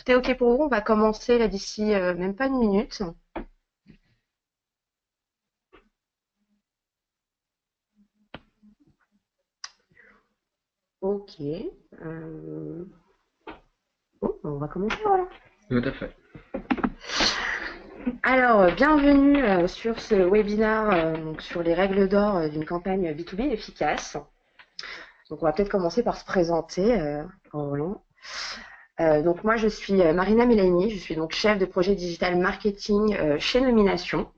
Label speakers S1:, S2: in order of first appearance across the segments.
S1: Tout est OK pour vous? On va commencer là d'ici même pas une minute. OK. Bon, on va commencer, voilà.
S2: Tout à fait.
S1: Alors, bienvenue sur ce webinaire donc sur les règles d'or d'une campagne B2B efficace. Donc, on va peut-être commencer par se présenter en Roland. Donc, moi, je suis Marina Melani, je suis donc chef de projet digital marketing chez Nomination.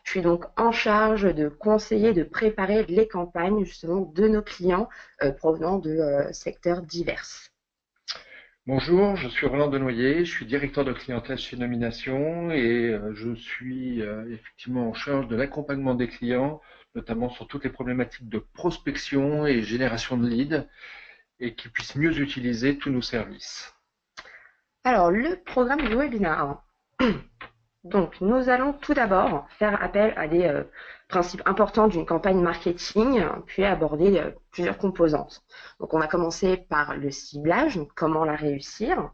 S1: Je suis donc en charge de conseiller, de préparer les campagnes justement de nos clients provenant de secteurs divers.
S2: Bonjour, je suis Roland Denoyer, je suis directeur de clientèle chez Nomination et je suis effectivement en charge de l'accompagnement des clients, notamment sur toutes les problématiques de prospection et génération de leads et qui puissent mieux utiliser tous nos services.
S1: Alors, le programme du webinaire. Donc, nous allons tout d'abord faire appel à des principes importants d'une campagne marketing, puis aborder plusieurs composantes. Donc, on va commencer par le ciblage, donc comment la réussir.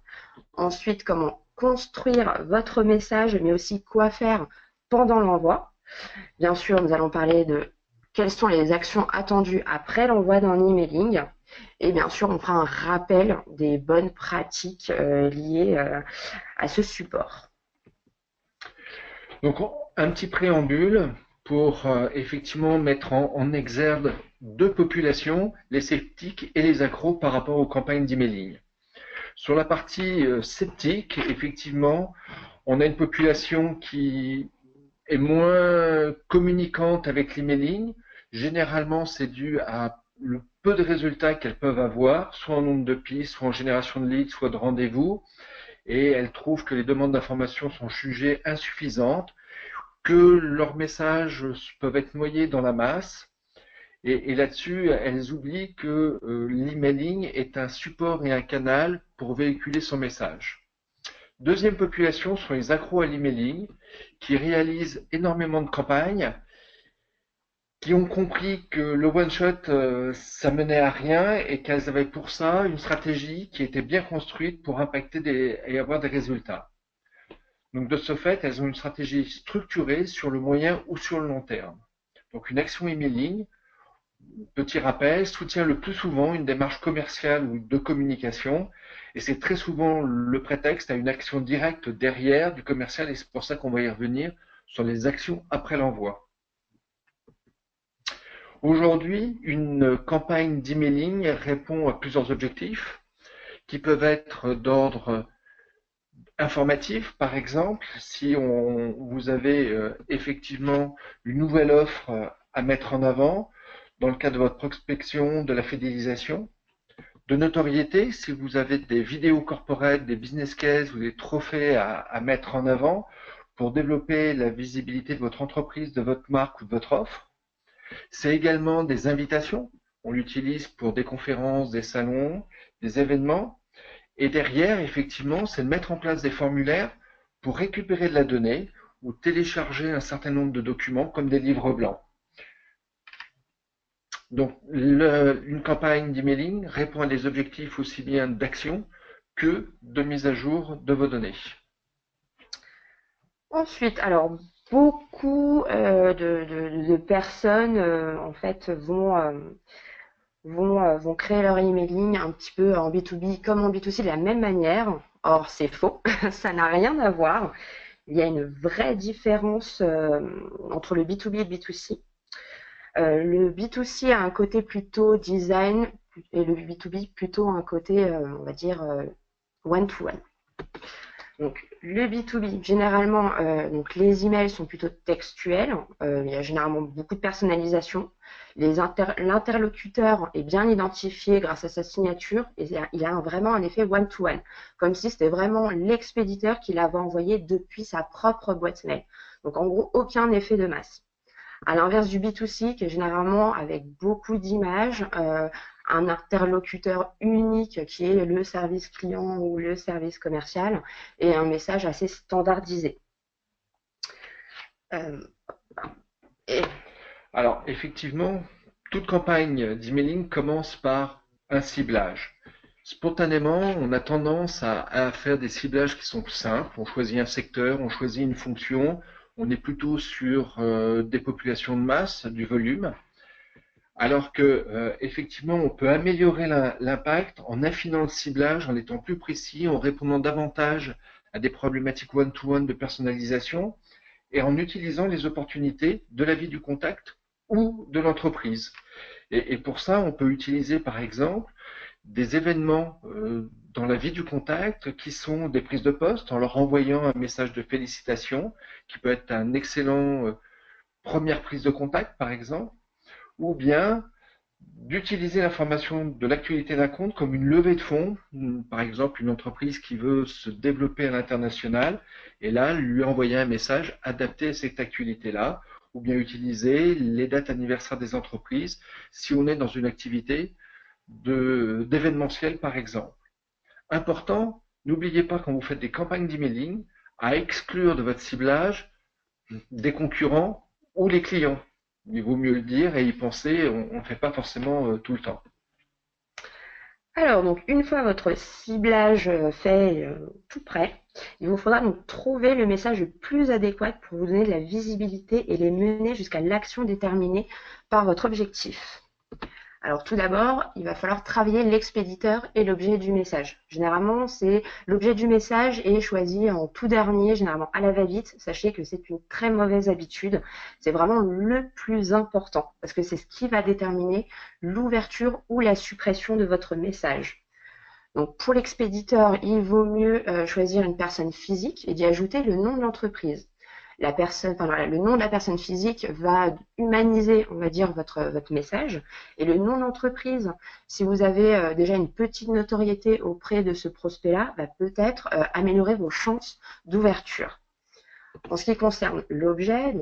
S1: Ensuite, comment construire votre message, mais aussi quoi faire pendant l'envoi. Bien sûr, nous allons parler de quelles sont les actions attendues après l'envoi d'un emailing. Et bien sûr, on fera un rappel des bonnes pratiques liées à ce support.
S2: Donc, un petit préambule pour effectivement mettre en exergue deux populations, les sceptiques et les accros par rapport aux campagnes d'emailing. Sur la partie sceptique, effectivement, on a une population qui est moins communicante avec l'emailing. Généralement, c'est dû à le peu de résultats qu'elles peuvent avoir, soit en nombre de pistes, soit en génération de leads, soit de rendez-vous. Et elles trouvent que les demandes d'information sont jugées insuffisantes, que leurs messages peuvent être noyés dans la masse. Et là-dessus, elles oublient que l'emailing est un support et un canal pour véhiculer son message. Deuxième population sont les accros à l'emailing, qui réalisent énormément de campagnes, qui ont compris que le one-shot, ça menait à rien et qu'elles avaient pour ça une stratégie qui était bien construite pour impacter et avoir des résultats. Donc de ce fait, elles ont une stratégie structurée sur le moyen ou sur le long terme. Donc une action emailing, petit rappel, soutient le plus souvent une démarche commerciale ou de communication, et c'est très souvent le prétexte à une action directe derrière du commercial, et c'est pour ça qu'on va y revenir sur les actions après l'envoi. Aujourd'hui, une campagne d'emailing répond à plusieurs objectifs qui peuvent être d'ordre informatif, par exemple, si vous avez effectivement une nouvelle offre à mettre en avant dans le cadre de votre prospection, de la fidélisation, de notoriété, si vous avez des vidéos corporate, des business cases ou des trophées à mettre en avant pour développer la visibilité de votre entreprise, de votre marque ou de votre offre. C'est également des invitations. On l'utilise pour des conférences, des salons, des événements. Et derrière, effectivement, c'est de mettre en place des formulaires pour récupérer de la donnée ou télécharger un certain nombre de documents comme des livres blancs. Donc, une campagne d'emailing répond à des objectifs aussi bien d'action que de mise à jour de vos données.
S1: Ensuite, alors beaucoup de personnes en fait vont créer leur emailing un petit peu en B2B comme en B2C de la même manière. Or, c'est faux, ça n'a rien à voir. Il y a une vraie différence entre le B2B et le B2C. Le B2C a un côté plutôt design et le B2B plutôt un côté, on va dire, one-to-one. Donc, le B2B, généralement, donc les emails sont plutôt textuels. Il y a généralement beaucoup de personnalisation. L'interlocuteur est bien identifié grâce à sa signature et il a vraiment un effet one-to-one, comme si c'était vraiment l'expéditeur qui l'avait envoyé depuis sa propre boîte mail. Donc, en gros, aucun effet de masse. À l'inverse du B2C, qui est généralement avec beaucoup d'images, un interlocuteur unique qui est le service client ou le service commercial et un message assez standardisé.
S2: Et... Alors, effectivement, toute campagne d'emailing commence par un ciblage. Spontanément, on a tendance à faire des ciblages qui sont simples. On choisit un secteur, on choisit une fonction. On est plutôt sur des populations de masse, du volume. Alors que, effectivement, on peut améliorer l'impact en affinant le ciblage, en étant plus précis, en répondant davantage à des problématiques one-to-one de personnalisation et en utilisant les opportunités de la vie du contact ou de l'entreprise. Et pour ça, on peut utiliser, par exemple, des événements dans la vie du contact qui sont des prises de poste en leur envoyant un message de félicitations qui peut être un excellent première prise de contact, par exemple, ou bien d'utiliser l'information de l'actualité d'un compte comme une levée de fonds, par exemple une entreprise qui veut se développer à l'international, et là lui envoyer un message adapté à cette actualité-là, ou bien utiliser les dates anniversaires des entreprises si on est dans une activité d'événementiel par exemple. Important, n'oubliez pas quand vous faites des campagnes d'emailing à exclure de votre ciblage des concurrents ou les clients. Il vaut mieux le dire et y penser, on ne fait pas forcément tout le temps.
S1: Alors, donc, une fois votre ciblage fait tout prêt, il vous faudra donc trouver le message le plus adéquat pour vous donner de la visibilité et les mener jusqu'à l'action déterminée par votre objectif. Alors tout d'abord, il va falloir travailler l'expéditeur et l'objet du message. Généralement, c'est l'objet du message est choisi en tout dernier, généralement à la va-vite. Sachez que c'est une très mauvaise habitude. C'est vraiment le plus important parce que c'est ce qui va déterminer l'ouverture ou la suppression de votre message. Donc pour l'expéditeur, il vaut mieux choisir une personne physique et d'y ajouter le nom de l'entreprise. Le nom de la personne physique va humaniser, on va dire, votre message. Et le nom d'entreprise, si vous avez déjà une petite notoriété auprès de ce prospect-là, va peut-être améliorer vos chances d'ouverture. En ce qui concerne l'objet,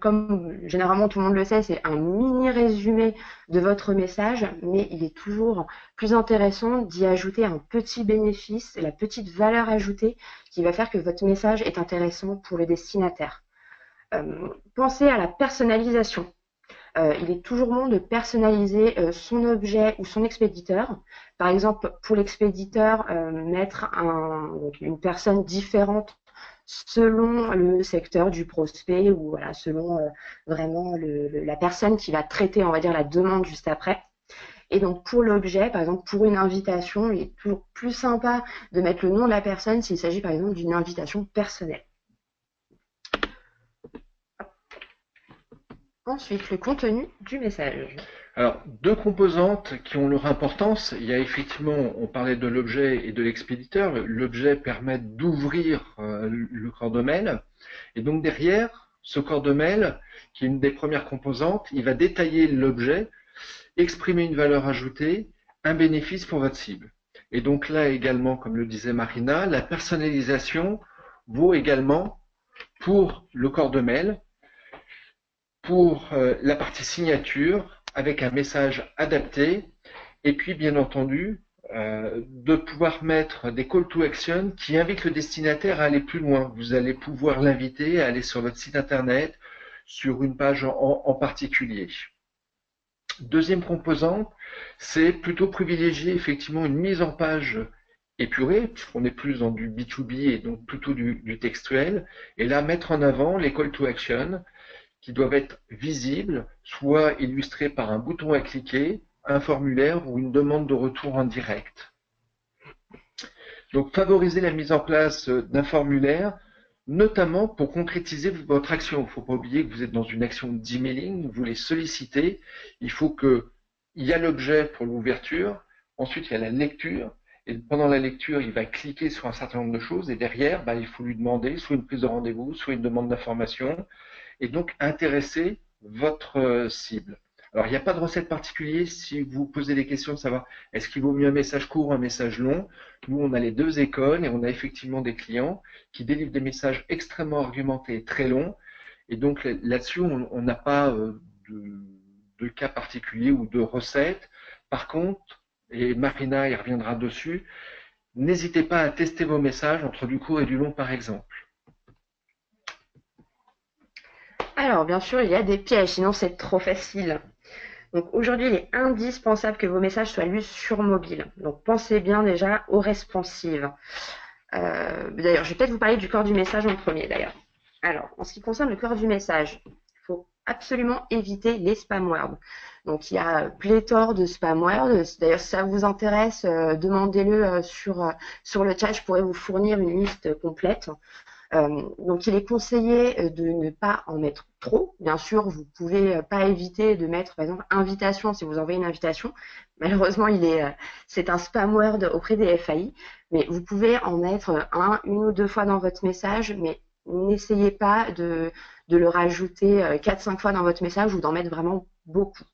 S1: comme généralement tout le monde le sait, c'est un mini résumé de votre message, mais il est toujours plus intéressant d'y ajouter un petit bénéfice, la petite valeur ajoutée qui va faire que votre message est intéressant pour le destinataire. Pensez à la personnalisation. Il est toujours bon de personnaliser son objet ou son expéditeur. Par exemple, pour l'expéditeur, mettre une personne différente selon le secteur du prospect ou voilà, selon vraiment la personne qui va traiter, on va dire, la demande juste après. Et donc pour l'objet, par exemple pour une invitation, il est toujours plus sympa de mettre le nom de la personne s'il s'agit par exemple d'une invitation personnelle. Ensuite, le contenu du message.
S2: Alors, deux composantes qui ont leur importance. Il y a effectivement, on parlait de l'objet et de l'expéditeur. L'objet permet d'ouvrir le corps de mail. Et donc derrière, ce corps de mail, qui est une des premières composantes, il va détailler l'objet, exprimer une valeur ajoutée, un bénéfice pour votre cible. Et donc là également, comme le disait Marina, la personnalisation vaut également pour le corps de mail, pour la partie signature, avec un message adapté, et puis bien entendu, de pouvoir mettre des call to action qui invitent le destinataire à aller plus loin. Vous allez pouvoir l'inviter à aller sur votre site internet, sur une page en particulier. Deuxième composante, c'est plutôt privilégier effectivement une mise en page épurée, puisqu'on est plus dans du B2B et donc plutôt du textuel, et là mettre en avant les call to action qui doivent être visibles, soit illustrés par un bouton à cliquer, un formulaire ou une demande de retour en direct. Donc favoriser la mise en place d'un formulaire, notamment pour concrétiser votre action. Il ne faut pas oublier que vous êtes dans une action d'emailing, vous les sollicitez, il faut qu'il y a l'objet pour l'ouverture, ensuite il y a la lecture, et pendant la lecture, il va cliquer sur un certain nombre de choses, et derrière, il faut lui demander soit une prise de rendez-vous, soit une demande d'information, et donc intéresser votre cible. Alors, il n'y a pas de recette particulière si vous posez des questions de savoir est-ce qu'il vaut mieux un message court ou un message long. Nous, on a les deux écoles et on a effectivement des clients qui délivrent des messages extrêmement argumentés et très longs. Et donc là-dessus, on n'a pas de cas particulier ou de recette. Par contre, et Marina y reviendra dessus, n'hésitez pas à tester vos messages entre du court et du long, par exemple.
S1: Alors, bien sûr, il y a des pièges, sinon c'est trop facile. Donc aujourd'hui, il est indispensable que vos messages soient lus sur mobile. Donc pensez bien déjà aux responsives. D'ailleurs, je vais peut-être vous parler du corps du message en premier d'ailleurs. Alors, en ce qui concerne le corps du message, il faut absolument éviter les spam words. Donc il y a pléthore de spam words. D'ailleurs, si ça vous intéresse, demandez-le sur le chat, je pourrais vous fournir une liste complète. Donc il est conseillé de ne pas en mettre trop. Bien sûr, vous pouvez pas éviter de mettre par exemple invitation si vous envoyez une invitation. Malheureusement, c'est un spam word auprès des FAI, mais vous pouvez en mettre une ou deux fois dans votre message, mais n'essayez pas de le rajouter 4-5 fois dans votre message ou d'en mettre vraiment beaucoup.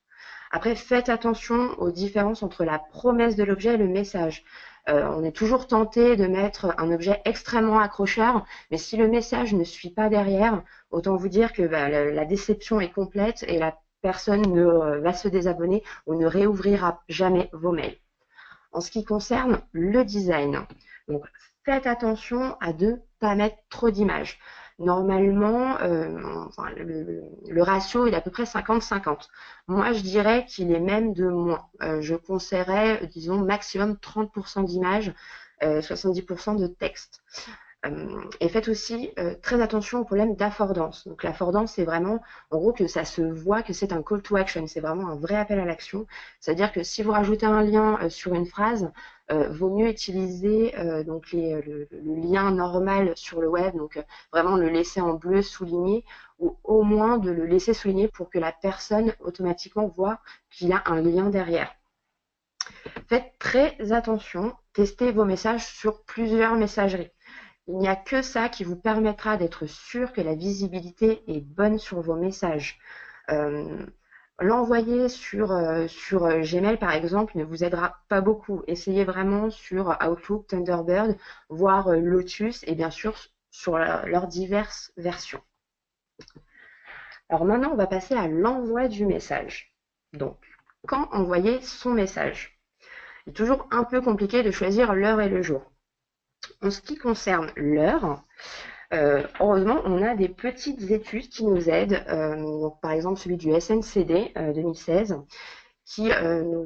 S1: Après, faites attention aux différences entre la promesse de l'objet et le message. On est toujours tenté de mettre un objet extrêmement accrocheur, mais si le message ne suit pas derrière, autant vous dire que la déception est complète et la personne va se désabonner ou ne réouvrira jamais vos mails. En ce qui concerne le design, donc faites attention à ne pas mettre trop d'images. Normalement, le ratio est d'à peu près 50-50. Moi, je dirais qu'il est même de moins. Je conseillerais, disons, maximum 30% d'images, 70% de texte. Et faites aussi très attention au problème d'affordance. Donc l'affordance, c'est vraiment, en gros, que ça se voit que c'est un call to action, c'est vraiment un vrai appel à l'action. C'est-à-dire que si vous rajoutez un lien sur une phrase, vaut mieux utiliser donc le lien normal sur le web, donc vraiment le laisser en bleu souligné, ou au moins de le laisser souligné pour que la personne automatiquement voit qu'il y a un lien derrière. Faites très attention, testez vos messages sur plusieurs messageries. Il n'y a que ça qui vous permettra d'être sûr que la visibilité est bonne sur vos messages. L'envoyer sur Gmail, par exemple, ne vous aidera pas beaucoup. Essayez vraiment sur Outlook, Thunderbird, voire Lotus, et bien sûr sur leurs diverses versions. Alors maintenant, on va passer à l'envoi du message. Donc, quand envoyer son message? Il est toujours un peu compliqué de choisir l'heure et le jour. En ce qui concerne l'heure, heureusement, on a des petites études qui nous aident. Donc, par exemple, celui du SNCD 2016, qui nous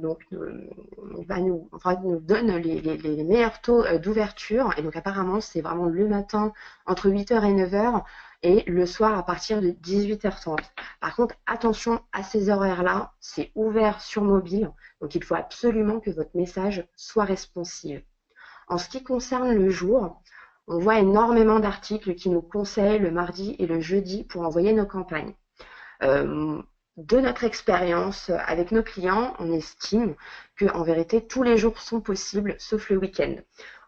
S1: donne les meilleurs taux d'ouverture. Et donc, apparemment, c'est vraiment le matin entre 8h et 9h et le soir à partir de 18h30. Par contre, attention à ces horaires-là, c'est ouvert sur mobile. Donc, il faut absolument que votre message soit responsive. En ce qui concerne le jour, on voit énormément d'articles qui nous conseillent le mardi et le jeudi pour envoyer nos campagnes. De notre expérience avec nos clients, on estime qu'en vérité, tous les jours sont possibles, sauf le week-end.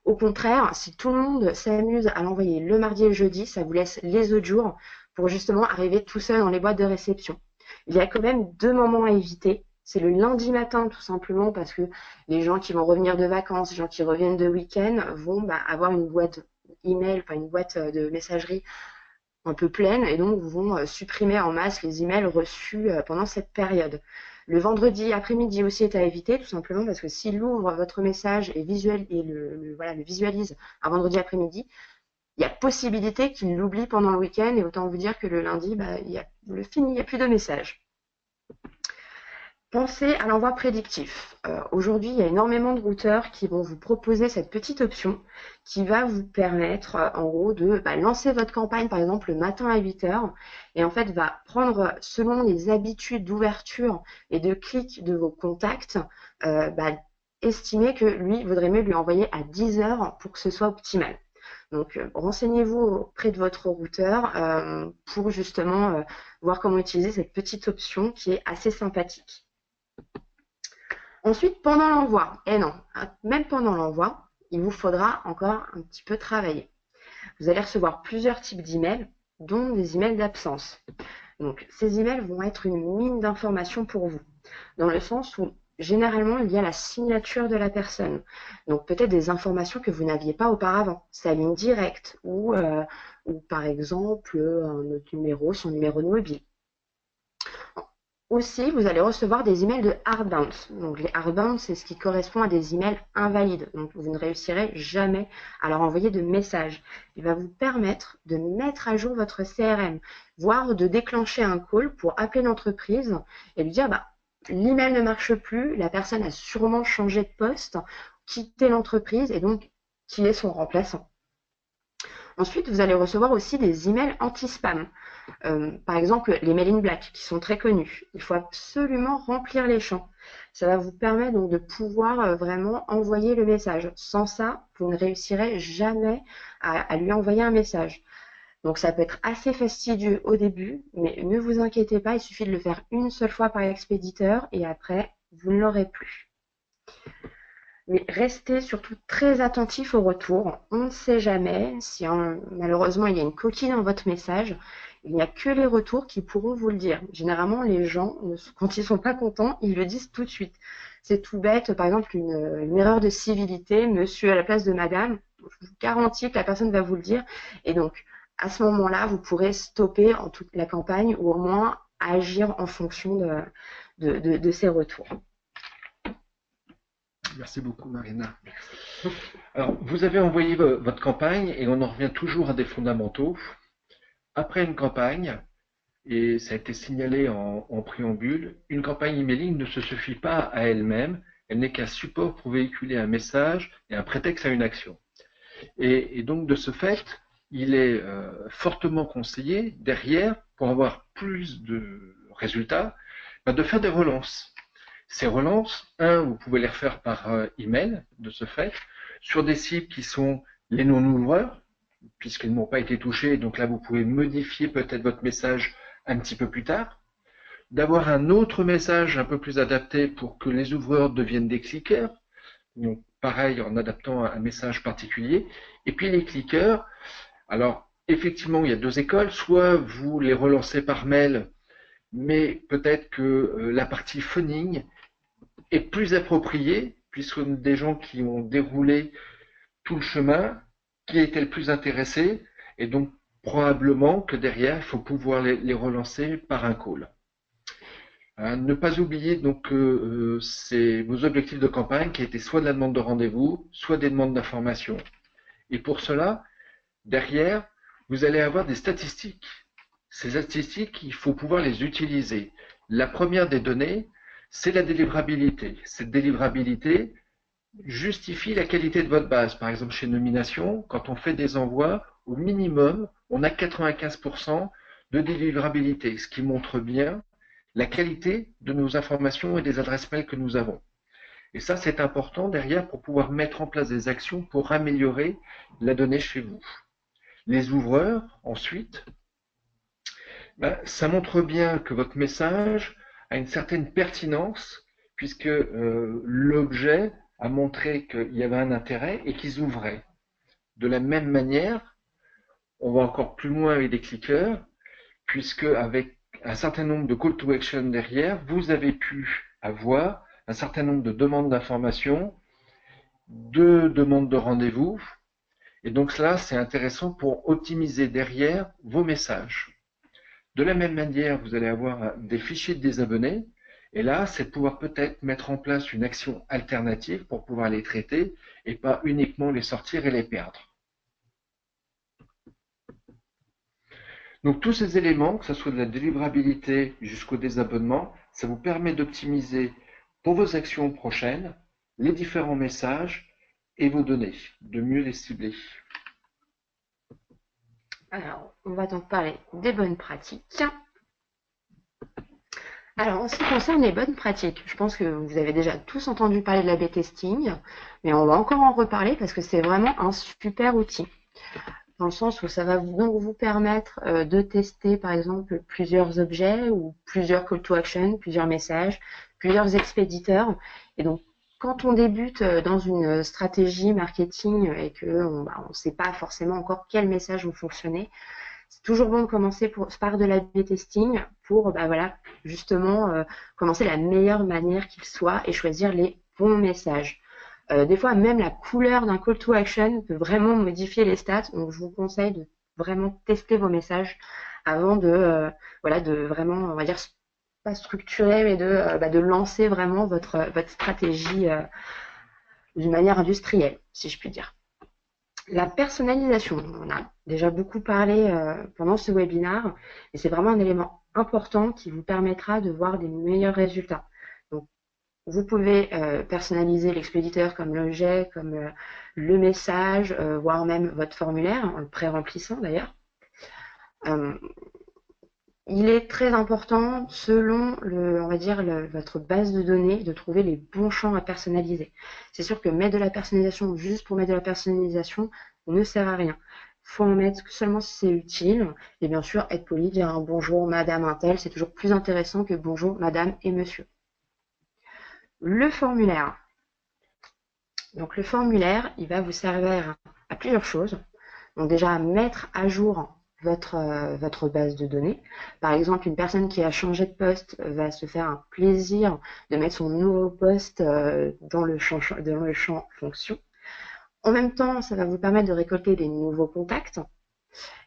S1: Au contraire, si tout le monde s'amuse à l'envoyer le mardi et le jeudi, ça vous laisse les autres jours pour justement arriver tout seul dans les boîtes de réception. Il y a quand même 2 moments à éviter. C'est le lundi matin, tout simplement, parce que les gens qui vont revenir de vacances, les gens qui reviennent de week-end vont avoir une boîte email, enfin une boîte de messagerie un peu pleine, et donc vont supprimer en masse les emails reçus pendant cette période. Le vendredi après-midi aussi est à éviter, tout simplement parce que s'il ouvre votre message et le visualise un vendredi après-midi, il y a possibilité qu'il l'oublie pendant le week-end, et autant vous dire que le lundi, il n'y a plus de message. Pensez à l'envoi prédictif. Aujourd'hui, il y a énormément de routeurs qui vont vous proposer cette petite option qui va vous permettre, en gros, de lancer votre campagne, par exemple, le matin à 8h, et en fait, va prendre, selon les habitudes d'ouverture et de clic de vos contacts, estimer que lui, vaudrait mieux lui envoyer à 10h pour que ce soit optimal. Donc, renseignez-vous auprès de votre routeur pour justement voir comment utiliser cette petite option qui est assez sympathique. Ensuite, pendant l'envoi, même pendant l'envoi, il vous faudra encore un petit peu travailler. Vous allez recevoir plusieurs types d'emails, dont des emails d'absence. Donc, ces emails vont être une mine d'informations pour vous, dans le sens où généralement, il y a la signature de la personne. Donc, peut-être des informations que vous n'aviez pas auparavant, sa ligne directe ou par exemple, un autre numéro, son numéro de mobile. Aussi, vous allez recevoir des emails de hard bounce. Donc, les hard bounce, c'est ce qui correspond à des emails invalides. Donc, vous ne réussirez jamais à leur envoyer de messages. Il va vous permettre de mettre à jour votre CRM, voire de déclencher un call pour appeler l'entreprise et lui dire, l'email ne marche plus, la personne a sûrement changé de poste, quitté l'entreprise et donc qui est son remplaçant. Ensuite, vous allez recevoir aussi des emails anti-spam. Par exemple, les mail in black qui sont très connus. Il faut absolument remplir les champs. Ça va vous permettre donc de pouvoir vraiment envoyer le message. Sans ça, vous ne réussirez jamais à lui envoyer un message. Donc ça peut être assez fastidieux au début, mais ne vous inquiétez pas, il suffit de le faire une seule fois par expéditeur et après, vous ne l'aurez plus. Mais restez surtout très attentif au retour. On ne sait jamais si malheureusement il y a une coquille dans votre message. Il n'y a que les retours qui pourront vous le dire. Généralement, les gens, quand ils ne sont pas contents, ils le disent tout de suite. C'est tout bête, par exemple, une erreur de civilité, monsieur à la place de madame. Je vous garantis que la personne va vous le dire. Et donc, à ce moment-là, vous pourrez stopper en toute la campagne ou au moins agir en fonction de ces retours.
S2: Merci beaucoup, Marina. Alors, vous avez envoyé votre campagne et on en revient toujours à des fondamentaux. Après une campagne, et ça a été signalé en préambule, une campagne emailing ne se suffit pas à elle-même, elle n'est qu'un support pour véhiculer un message et un prétexte à une action. Et donc, de ce fait, il est fortement conseillé, derrière, pour avoir plus de résultats, de faire des relances. Ces relances, vous pouvez les refaire par email, de ce fait, sur des cibles qui sont les non-ouvreurs, puisqu'ils n'ont pas été touchés, donc là vous pouvez modifier peut-être votre message un petit peu plus tard, d'avoir un autre message un peu plus adapté pour que les ouvreurs deviennent des cliqueurs, donc pareil en adaptant un message particulier, et puis les cliqueurs, alors effectivement il y a deux écoles, soit vous les relancez par mail, mais peut-être que la partie phoning est plus appropriée, puisque des gens qui ont déroulé tout le chemin, qui étaient le plus intéressés, et donc probablement que derrière, il faut pouvoir les relancer par un call. Ne pas oublier donc que c'est vos objectifs de campagne qui étaient soit de la demande de rendez-vous, soit des demandes d'information. Et pour cela, derrière, vous allez avoir des statistiques. Ces statistiques, il faut pouvoir les utiliser. La première des données, c'est la délivrabilité. Cette délivrabilité justifie la qualité de votre base. Par exemple, chez Nomination, quand on fait des envois, au minimum, on a 95% de délivrabilité, ce qui montre bien la qualité de nos informations et des adresses mail que nous avons. Et ça, c'est important derrière pour pouvoir mettre en place des actions pour améliorer la donnée chez vous. Les ouvreurs, ensuite, ça montre bien que votre message a une certaine pertinence puisque l'objet a montré qu'il y avait un intérêt et qu'ils ouvraient. De la même manière, on va encore plus loin avec des cliqueurs, puisque avec un certain nombre de call to action derrière, vous avez pu avoir un certain nombre de demandes d'information, de demandes de rendez-vous, et donc cela c'est intéressant pour optimiser derrière vos messages. De la même manière, vous allez avoir des fichiers de désabonnés, et là, c'est de pouvoir peut-être mettre en place une action alternative pour pouvoir les traiter et pas uniquement les sortir et les perdre. Donc tous ces éléments, que ce soit de la délivrabilité jusqu'au désabonnement, ça vous permet d'optimiser pour vos actions prochaines les différents messages et vos données, de mieux les cibler.
S1: Alors, on va donc parler des bonnes pratiques. Alors, en ce qui concerne les bonnes pratiques, je pense que vous avez déjà tous entendu parler de l'A/B testing, mais on va encore en reparler parce que c'est vraiment un super outil. Dans le sens où ça va donc vous permettre de tester, par exemple, plusieurs objets ou plusieurs call to action, plusieurs messages, plusieurs expéditeurs. Et donc, quand on débute dans une stratégie marketing et qu'on ne sait pas forcément encore quels messages vont fonctionner, c'est toujours bon de commencer par de l'A/B testing pour justement commencer de la meilleure manière qu'il soit et choisir les bons messages. Des fois, même la couleur d'un call to action peut vraiment modifier les stats. Donc, je vous conseille de vraiment tester vos messages avant de vraiment, on va dire, pas structurer, mais de lancer vraiment votre stratégie d'une manière industrielle, si je puis dire. La personnalisation, on a déjà beaucoup parlé pendant ce webinaire, et c'est vraiment un élément important qui vous permettra de voir des meilleurs résultats. Vous pouvez personnaliser l'expéditeur comme l'objet, comme le message, voire même votre formulaire, en le pré-remplissant d'ailleurs. Il est très important, selon on va dire votre base de données, de trouver les bons champs à personnaliser. C'est sûr que mettre de la personnalisation juste pour mettre de la personnalisation ne sert à rien. Il faut en mettre seulement si c'est utile. Et bien sûr, être poli, dire un bonjour madame un tel, c'est toujours plus intéressant que bonjour madame et monsieur. Le formulaire. Donc le formulaire, il va vous servir à plusieurs choses. Donc déjà à mettre à jour votre base de données. Par exemple, une personne qui a changé de poste va se faire un plaisir de mettre son nouveau poste dans le champ fonction. En même temps, ça va vous permettre de récolter des nouveaux contacts.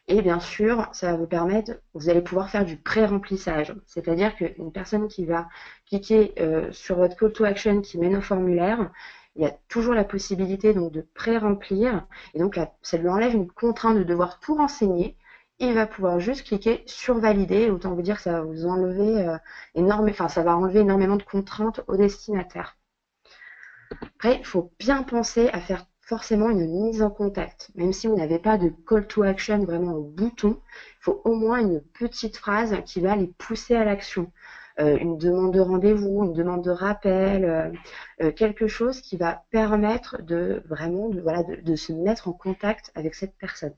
S1: Et bien sûr, ça va vous permettre, vous allez pouvoir faire du pré-remplissage. C'est-à-dire qu'une personne qui va cliquer sur votre call to action qui mène au formulaire, il y a toujours la possibilité donc de pré-remplir. Et donc là, ça lui enlève une contrainte de devoir tout renseigner. Il va pouvoir juste cliquer sur valider. Autant vous dire que ça va vous enlever ça va enlever énormément de contraintes au destinataire. Après, il faut bien penser à faire forcément une mise en contact. Même si vous n'avez pas de call to action vraiment au bouton, il faut au moins une petite phrase qui va les pousser à l'action. Une demande de rendez-vous, une demande de rappel, quelque chose qui va permettre de se mettre en contact avec cette personne.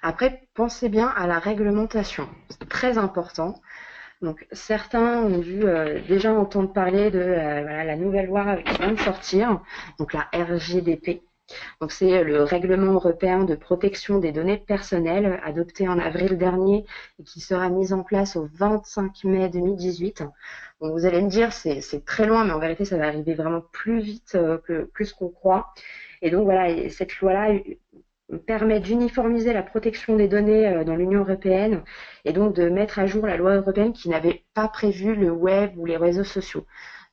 S1: Après, pensez bien à la réglementation. C'est très important. Donc certains ont dû déjà entendre parler de la nouvelle loi qui vient de sortir, donc la RGDP. Donc c'est le règlement européen de protection des données personnelles adopté en avril dernier et qui sera mis en place au 25 mai 2018. Donc vous allez me dire c'est très loin, mais en vérité ça va arriver vraiment plus vite que ce qu'on croit. Et donc voilà, cette loi-là permet d'uniformiser la protection des données dans l'Union européenne et donc de mettre à jour la loi européenne qui n'avait pas prévu le web ou les réseaux sociaux.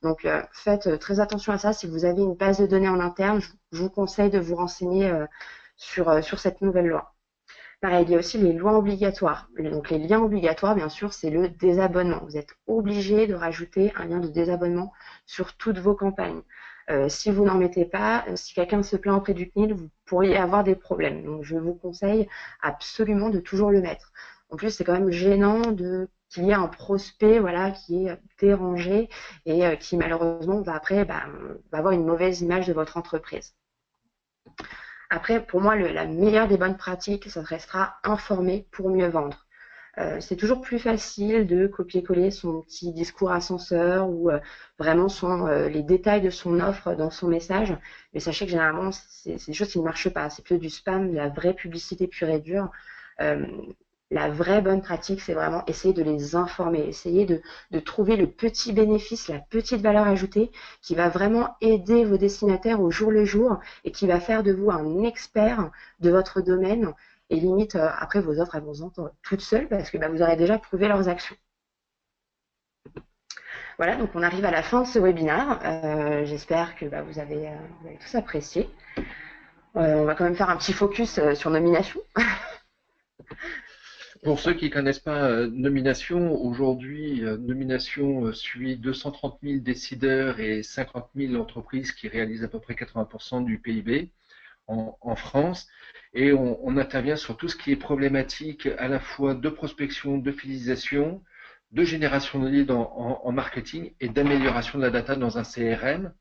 S1: Donc faites très attention à ça. Si vous avez une base de données en interne, je vous conseille de vous renseigner sur cette nouvelle loi. Pareil, il y a aussi les lois obligatoires. Donc les liens obligatoires, bien sûr, c'est le désabonnement. Vous êtes obligé de rajouter un lien de désabonnement sur toutes vos campagnes. Si vous n'en mettez pas, si quelqu'un se plaint auprès du CNIL, vous pourriez avoir des problèmes. Donc je vous conseille absolument de toujours le mettre. En plus, c'est quand même gênant qu'il y ait un prospect qui est dérangé et qui malheureusement va avoir une mauvaise image de votre entreprise. Après, pour moi, la meilleure des bonnes pratiques, ça restera informer pour mieux vendre. C'est toujours plus facile de copier-coller son petit discours ascenseur ou vraiment les détails de son offre dans son message. Mais sachez que généralement, c'est des choses qui ne marchent pas. C'est plutôt du spam, de la vraie publicité pure et dure. La vraie bonne pratique, c'est vraiment essayer de les informer, essayer de trouver le petit bénéfice, la petite valeur ajoutée qui va vraiment aider vos destinataires au jour le jour et qui va faire de vous un expert de votre domaine. Et limite, après, vos offres, elles vont s'entendre toutes seules parce que vous aurez déjà prouvé leurs actions. Voilà, donc on arrive à la fin de ce webinaire. J'espère que vous avez tous apprécié. On va quand même faire un petit focus sur nomination.
S2: Pour ceux qui ne connaissent pas Nomination, aujourd'hui, Nomination suit 230 000 décideurs et 50 000 entreprises qui réalisent à peu près 80% du PIB en France. Et on intervient sur tout ce qui est problématique à la fois de prospection, de fidélisation, de génération de leads en marketing et d'amélioration de la data dans un CRM.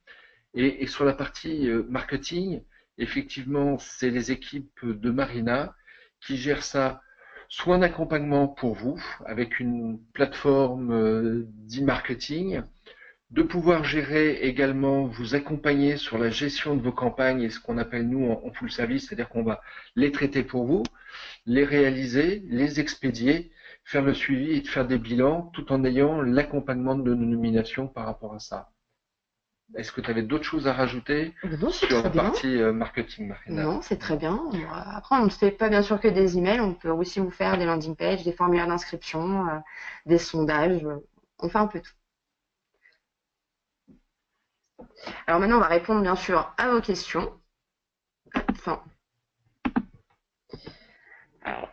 S2: Et sur la partie marketing, effectivement, c'est les équipes de Marina qui gèrent ça, soit un accompagnement pour vous avec une plateforme d'e-marketing, de pouvoir gérer également, vous accompagner sur la gestion de vos campagnes et ce qu'on appelle nous en full service, c'est-à-dire qu'on va les traiter pour vous, les réaliser, les expédier, faire le suivi et de faire des bilans tout en ayant l'accompagnement de nos nominations par rapport à ça. Est-ce que tu avais d'autres choses à rajouter sur la partie marketing, Marina?
S1: Non, c'est très bien. Après, on ne fait pas bien sûr que des emails, on peut aussi vous faire des landing pages, des formulaires d'inscription, des sondages, on fait un peu tout. Alors maintenant, on va répondre bien sûr à vos questions. Alors,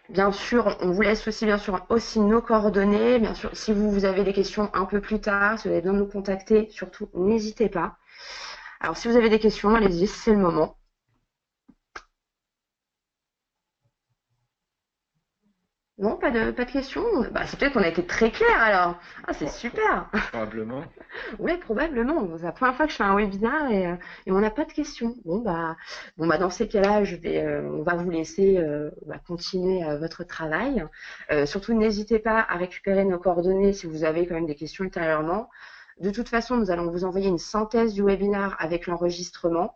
S1: Bien sûr, on vous laisse aussi, bien sûr, aussi nos coordonnées. Bien sûr, si vous avez des questions un peu plus tard, si vous avez besoin de nous contacter, surtout, n'hésitez pas. Alors, si vous avez des questions, allez-y, c'est le moment. Non, pas de questions? Bah, c'est peut-être qu'on a été très clair alors. Ah, c'est super.
S2: Probablement.
S1: Ouais, probablement. C'est la première fois que je fais un webinaire et on n'a pas de questions. Bon, dans ces cas-là, on va vous laisser continuer votre travail. Surtout, n'hésitez pas à récupérer nos coordonnées si vous avez quand même des questions ultérieurement. De toute façon, nous allons vous envoyer une synthèse du webinaire avec l'enregistrement.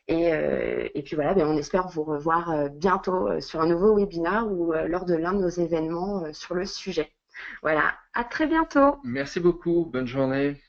S1: Et puis voilà, on espère vous revoir bientôt sur un nouveau webinaire ou lors de l'un de nos événements sur le sujet. Voilà, à très bientôt.
S2: Merci beaucoup. Bonne journée.